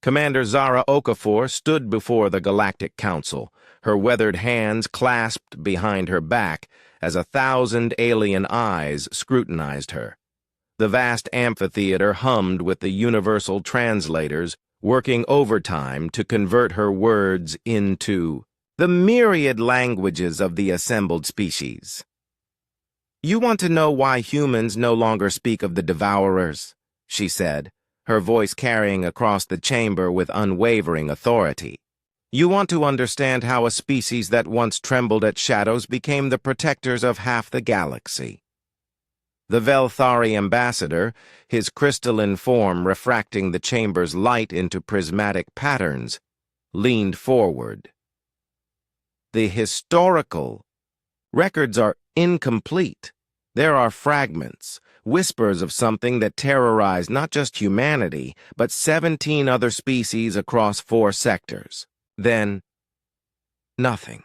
Commander Zara Okafor stood before the Galactic Council, her weathered hands clasped behind her back as 1,000 alien eyes scrutinized her. The vast amphitheater hummed with the universal translators working overtime to convert her words into the myriad languages of the assembled species. "You want to know why humans no longer speak of the Devourers?" she said, her voice carrying across the chamber with unwavering authority. "You want to understand how a species that once trembled at shadows became the protectors of half the galaxy." The Velthari ambassador, his crystalline form refracting the chamber's light into prismatic patterns, leaned forward. "The historical records are incomplete. There are fragments, whispers of something that terrorized not just humanity, but 17 other species across 4 sectors. Then, nothing.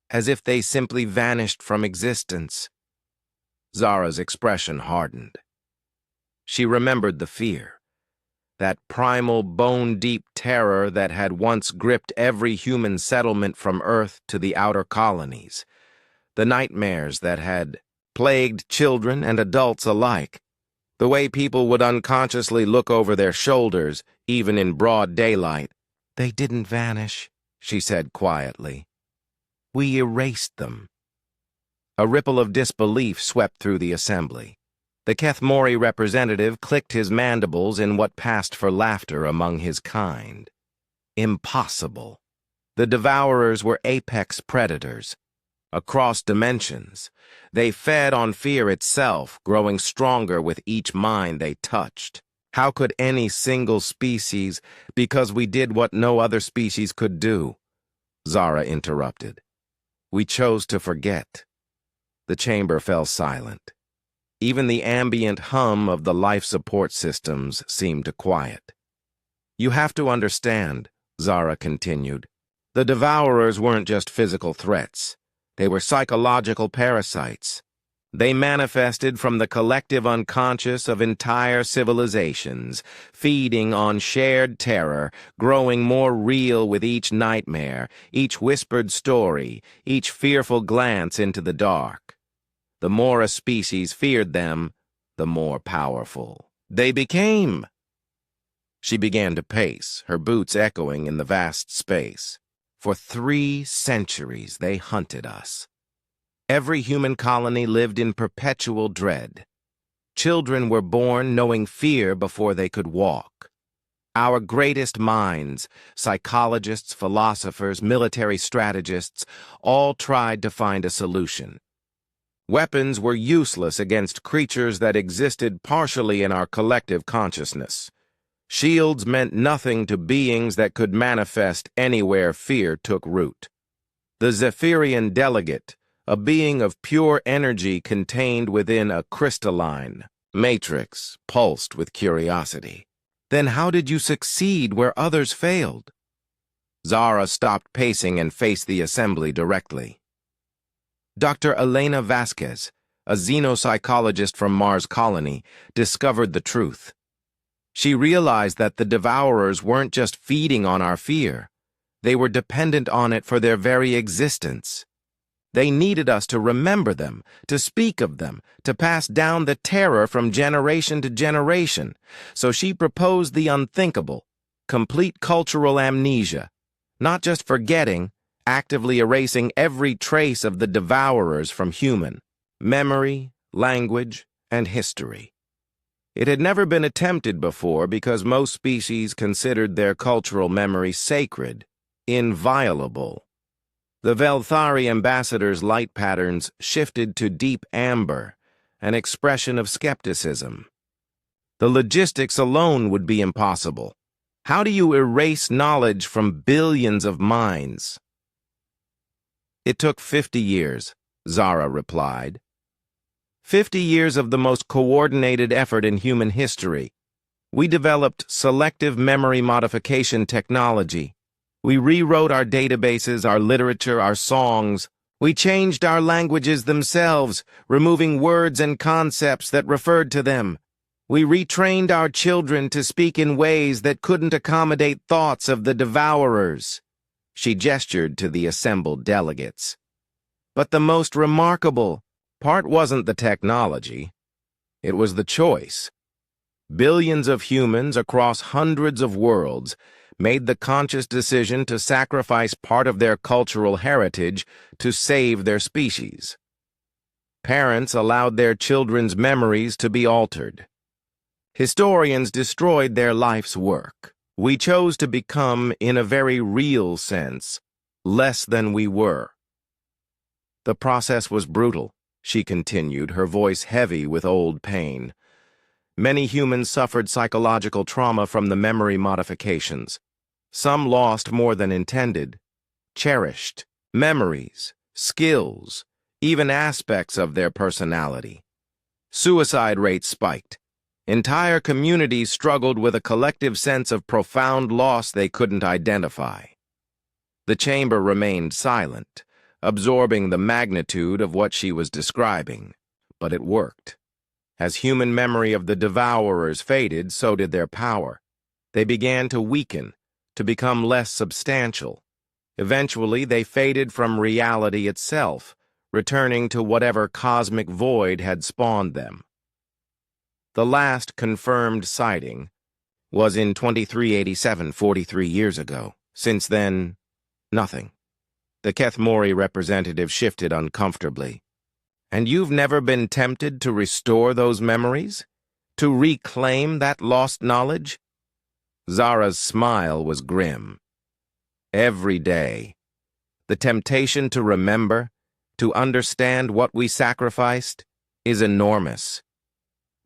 As if they simply vanished from existence." Zara's expression hardened. She remembered the fear, that primal, bone-deep terror that had once gripped every human settlement from Earth to the outer colonies, the nightmares that had plagued children and adults alike, the way people would unconsciously look over their shoulders, even in broad daylight. "They didn't vanish," she said quietly. "We erased them." A ripple of disbelief swept through the assembly. The Kethmori representative clicked his mandibles in what passed for laughter among his kind. Impossible. The Devourers were apex predators. Across dimensions, they fed on fear itself, growing stronger with each mind they touched. How could any single species, because we did what no other species could do? Zara interrupted. "We chose to forget." The chamber fell silent. Even the ambient hum of the life support systems seemed to quiet. "You have to understand," Zara continued, "the Devourers weren't just physical threats. They were psychological parasites. They manifested from the collective unconscious of entire civilizations, feeding on shared terror, growing more real with each nightmare, each whispered story, each fearful glance into the dark. The more a species feared them, the more powerful they became." She began to pace, her boots echoing in the vast space. "For 3 centuries they hunted us. Every human colony lived in perpetual dread. Children were born knowing fear before they could walk. Our greatest minds, psychologists, philosophers, military strategists, all tried to find a solution. Weapons were useless against creatures that existed partially in our collective consciousness. Shields meant nothing to beings that could manifest anywhere fear took root. The Zephyrian delegate, a being of pure energy contained within a crystalline matrix, pulsed with curiosity. "Then how did you succeed where others failed?" Zara stopped pacing and faced the assembly directly. Dr. Elena Vasquez, a xenopsychologist from Mars Colony, discovered the truth. She realized that the Devourers weren't just feeding on our fear. They were dependent on it for their very existence. They needed us to remember them, to speak of them, to pass down the terror from generation to generation. So she proposed the unthinkable, complete cultural amnesia, not just forgetting, actively erasing every trace of the Devourers from human memory, language, and history. It had never been attempted before because most species considered their cultural memory sacred, inviolable. The Velthari ambassador's light patterns shifted to deep amber, an expression of skepticism. The logistics alone would be impossible. How do you erase knowledge from billions of minds? "It took 50 years, Zara replied. 50 years of the most coordinated effort in human history. We developed selective memory modification technology. We rewrote our databases, our literature, our songs. We changed our languages themselves, removing words and concepts that referred to them. We retrained our children to speak in ways that couldn't accommodate thoughts of the devourers. She gestured to the assembled delegates. But the most remarkable part wasn't the technology. It was the choice. Billions of humans across hundreds of worlds made the conscious decision to sacrifice part of their cultural heritage to save their species. Parents allowed their children's memories to be altered. Historians destroyed their life's work. We chose to become, in a very real sense, less than we were. The process was brutal, she continued, her voice heavy with old pain. Many humans suffered psychological trauma from the memory modifications. Some lost more than intended, cherished memories, skills, even aspects of their personality. Suicide rates spiked. Entire communities struggled with a collective sense of profound loss they couldn't identify. The chamber remained silent, absorbing the magnitude of what she was describing, but it worked. As human memory of the devourers faded, so did their power. They began to weaken, to become less substantial. Eventually, they faded from reality itself, returning to whatever cosmic void had spawned them. The last confirmed sighting was in 2387, 43 years ago. Since then, nothing. The Kethmori representative shifted uncomfortably. And you've never been tempted to restore those memories? To reclaim that lost knowledge? Zara's smile was grim. Every day, the temptation to remember, to understand what we sacrificed, is enormous.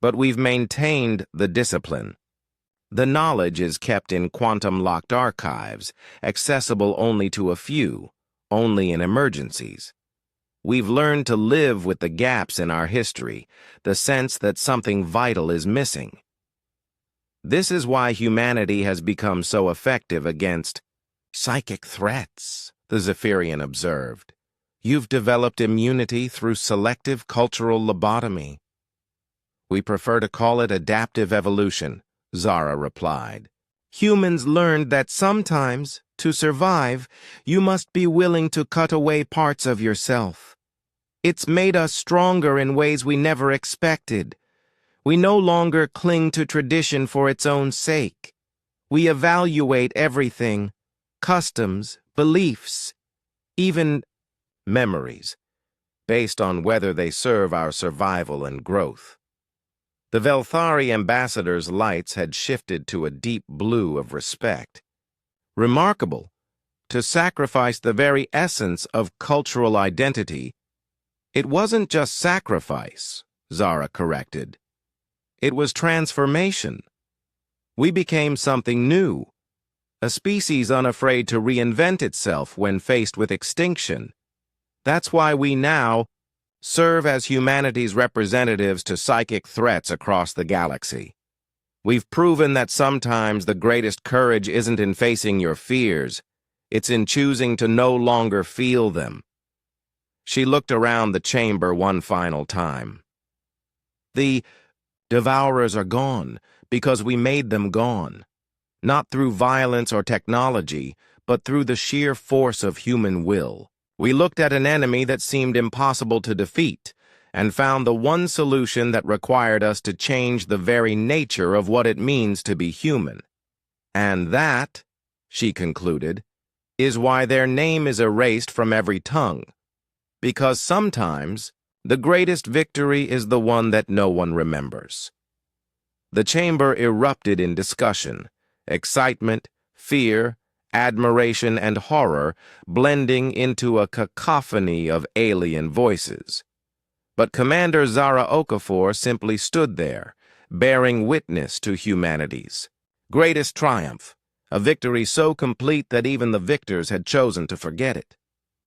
But we've maintained the discipline. The knowledge is kept in quantum-locked archives, accessible only to a few, only in emergencies. We've learned to live with the gaps in our history, the sense that something vital is missing. This is why humanity has become so effective against psychic threats, the Zephyrian observed. You've developed immunity through selective cultural lobotomy. We prefer to call it adaptive evolution, Zara replied. Humans learned that sometimes, to survive, you must be willing to cut away parts of yourself. It's made us stronger in ways we never expected. We no longer cling to tradition for its own sake. We evaluate everything, customs, beliefs, even memories, based on whether they serve our survival and growth. The Velthari ambassador's lights had shifted to a deep blue of respect. Remarkable, to sacrifice the very essence of cultural identity. It wasn't just sacrifice, Zara corrected. It was transformation. We became something new, a species unafraid to reinvent itself when faced with extinction. That's why we now serve as humanity's representatives to psychic threats across the galaxy. We've proven that sometimes the greatest courage isn't in facing your fears, it's in choosing to no longer feel them. She looked around the chamber one final time. The devourers are gone because we made them gone, not through violence or technology, but through the sheer force of human will. We looked at an enemy that seemed impossible to defeat and found the one solution that required us to change the very nature of what it means to be human. And that, she concluded, is why their name is erased from every tongue. Because sometimes the greatest victory is the one that no one remembers. The chamber erupted in discussion, excitement, fear, admiration, and horror blending into a cacophony of alien voices. But Commander Zara Okafor simply stood there, bearing witness to humanity's greatest triumph, a victory so complete that even the victors had chosen to forget it.